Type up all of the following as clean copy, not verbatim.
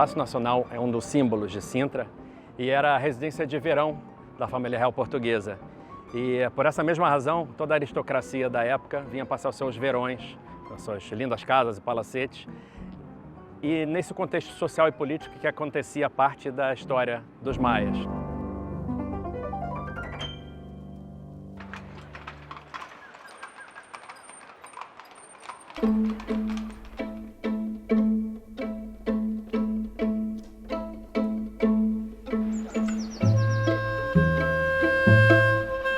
Palácio Nacional é um dos símbolos de Sintra e era a residência de verão da família real portuguesa. E por essa mesma razão, toda a aristocracia da época vinha passar os seus verões, as suas lindas casas e palacetes. E nesse contexto social e político que acontecia parte da história dos maias.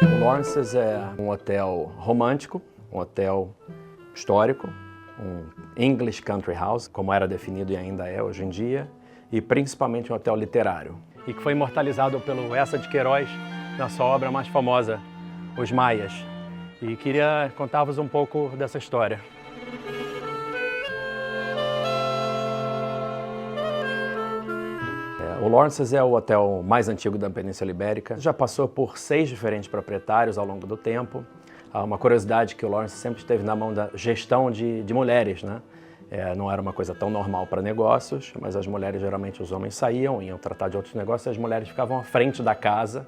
O Lawrence's é um hotel romântico, um hotel histórico, um English Country House, como era definido e ainda é hoje em dia, e principalmente um hotel literário. E que foi imortalizado pelo Eça de Queiroz na sua obra mais famosa, Os Maias. E queria contar-vos um pouco dessa história. O Lawrence's é o hotel mais antigo da Península Ibérica. Já passou por 6 diferentes proprietários ao longo do tempo. Há uma curiosidade que o Lawrence's sempre esteve na mão da gestão de mulheres, né? Não era uma coisa tão normal para negócios, mas as mulheres, geralmente os homens saíam, iam tratar de outros negócios, e as mulheres ficavam à frente da casa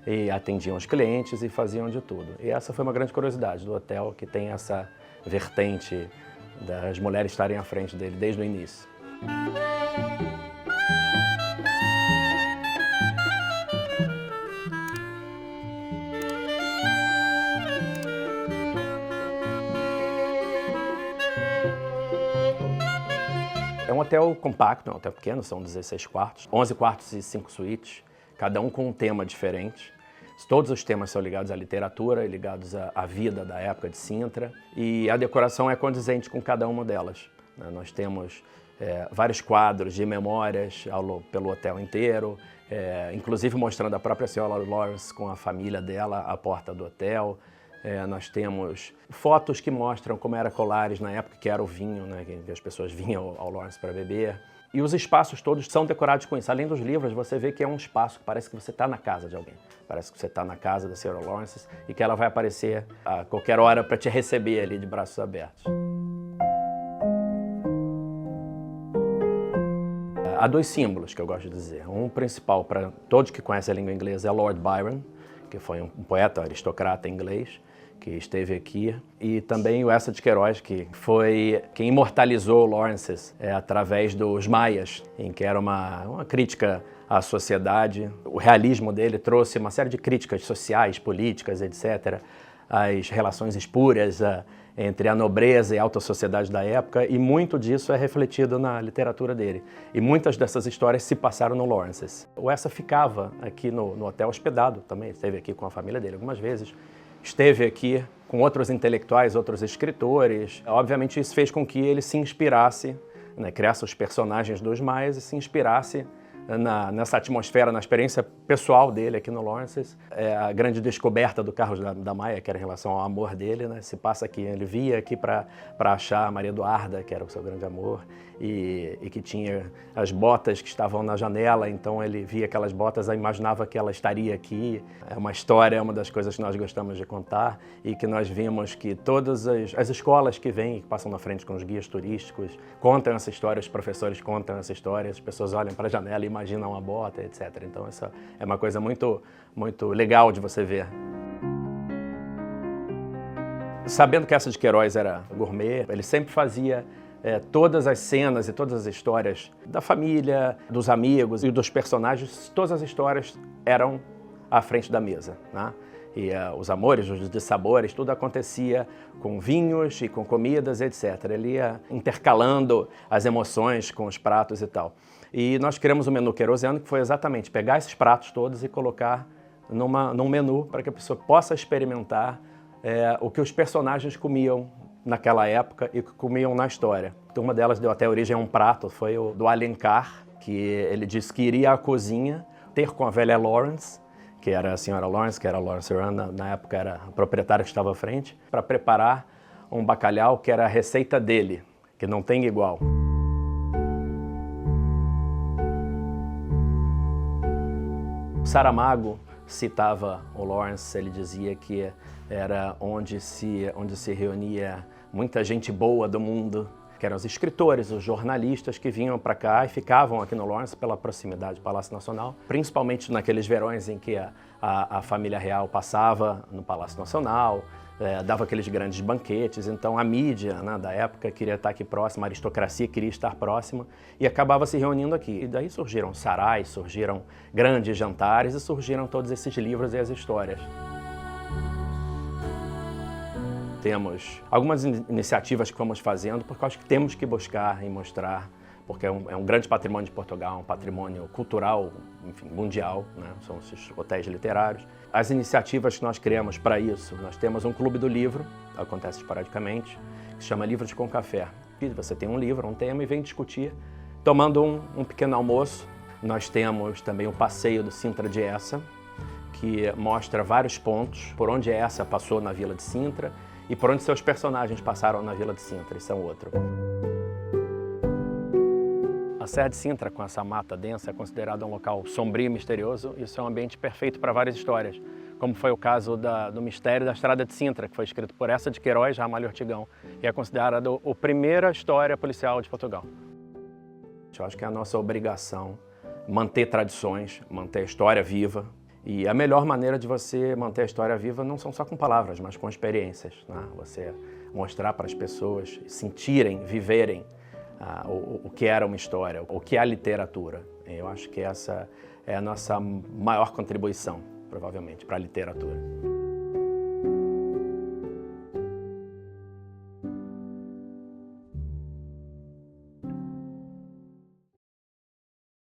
e atendiam os clientes e faziam de tudo. E essa foi uma grande curiosidade do hotel, que tem essa vertente das mulheres estarem à frente dele desde o início. É um hotel compacto, é um hotel pequeno, são 16 quartos, 11 quartos e 5 suítes, cada um com um tema diferente. Todos os temas são ligados à literatura e ligados à vida da época de Sintra, e a decoração é condizente com cada uma delas. Nós temos vários quadros de memórias pelo hotel inteiro, inclusive mostrando a própria senhora Lawrence com a família dela à porta do hotel. Nós temos fotos que mostram como era Colares na época, que era o vinho, né, que as pessoas vinham ao Lawrence para beber. E os espaços todos são decorados com isso. Além dos livros, você vê que é um espaço que parece que você está na casa de alguém. Parece que você está na casa da senhora Lawrence e que ela vai aparecer a qualquer hora para te receber ali de braços abertos. Há 2 símbolos que eu gosto de dizer. Um principal para todos que conhecem a língua inglesa é Lord Byron, que foi um poeta, aristocrata inglês, que esteve aqui, e também o Eça de Queiroz, que foi quem imortalizou o Lawrence's através dos Maias, em que era uma crítica à sociedade. O realismo dele trouxe uma série de críticas sociais, políticas, etc., as relações espúrias entre a nobreza e a alta sociedade da época, e muito disso é refletido na literatura dele. E muitas dessas histórias se passaram no Lawrence's. O Eça ficava aqui no hotel hospedado também, esteve aqui com a família dele algumas vezes, esteve aqui com outros intelectuais, outros escritores. Obviamente isso fez com que ele se inspirasse, né, criasse os personagens dos Maias e se inspirasse nessa atmosfera, na experiência pessoal dele aqui no Lawrence's. A grande descoberta do Carlos da Maia, que era em relação ao amor dele, né, se passa aqui. Ele via aqui para achar a Maria Eduarda, que era o seu grande amor, e que tinha as botas que estavam na janela, então ele via aquelas botas e imaginava que ela estaria aqui. É uma história, é uma das coisas que nós gostamos de contar e que nós vimos que todas as escolas que vêm, que passam na frente com os guias turísticos, contam essa história, os professores contam essa história, as pessoas olham para a janela e imaginam uma bota, etc. Então essa é uma coisa muito, muito legal de você ver. Sabendo que Eça de Queiroz era gourmet, ele sempre fazia todas as cenas e todas as histórias da família, dos amigos e dos personagens, todas as histórias eram à frente da mesa, né? E os amores, os dissabores, tudo acontecia com vinhos e com comidas, etc. Ele ia intercalando as emoções com os pratos e tal. E nós criamos um menu queirosiano que foi exatamente pegar esses pratos todos e colocar num menu para que a pessoa possa experimentar o que os personagens comiam naquela época e que comiam na história. Então, uma delas deu até origem a um prato, foi o do Alencar, que ele disse que iria à cozinha ter com a velha Lawrence, que era a senhora Lawrence, que era a Lawrence Run, na época era a proprietária que estava à frente, para preparar um bacalhau que era a receita dele, que não tem igual. Saramago citava o Lawrence, ele dizia que era onde se reunia muita gente boa do mundo que eram os escritores, os jornalistas que vinham para cá e ficavam aqui no Lawrence pela proximidade do Palácio Nacional, principalmente naqueles verões em que a família real passava no Palácio Nacional, dava aqueles grandes banquetes, então a mídia, né, da época queria estar aqui próxima, a aristocracia queria estar próxima e acabava se reunindo aqui. E daí surgiram sarais, surgiram grandes jantares e surgiram todos esses livros e as histórias. Temos algumas iniciativas que vamos fazendo, porque eu acho que temos que buscar e mostrar, porque é um grande patrimônio de Portugal, um patrimônio cultural, enfim, mundial, né? São esses hotéis literários. As iniciativas que nós criamos para isso, nós temos um clube do livro, acontece esporadicamente, que se chama Livros com Café. E você tem um livro, um tema e vem discutir, tomando um pequeno almoço. Nós temos também o passeio do Sintra de Eça, que mostra vários pontos, por onde Eça passou na Vila de Sintra e por onde seus personagens passaram na Vila de Sintra, isso é um outro. A Serra de Sintra, com essa mata densa, é considerada um local sombrio e misterioso. Isso é um ambiente perfeito para várias histórias, como foi o caso do Mistério da Estrada de Sintra, que foi escrito por Eça de Queiroz, Ramalho Ortigão, e é considerado a primeira história policial de Portugal. Eu acho que é a nossa obrigação manter tradições, manter a história viva. E a melhor maneira de você manter a história viva não são só com palavras, mas com experiências, né? Você mostrar para as pessoas sentirem, viverem o que era uma história, o que é a literatura. Eu acho que essa é a nossa maior contribuição, provavelmente, para a literatura.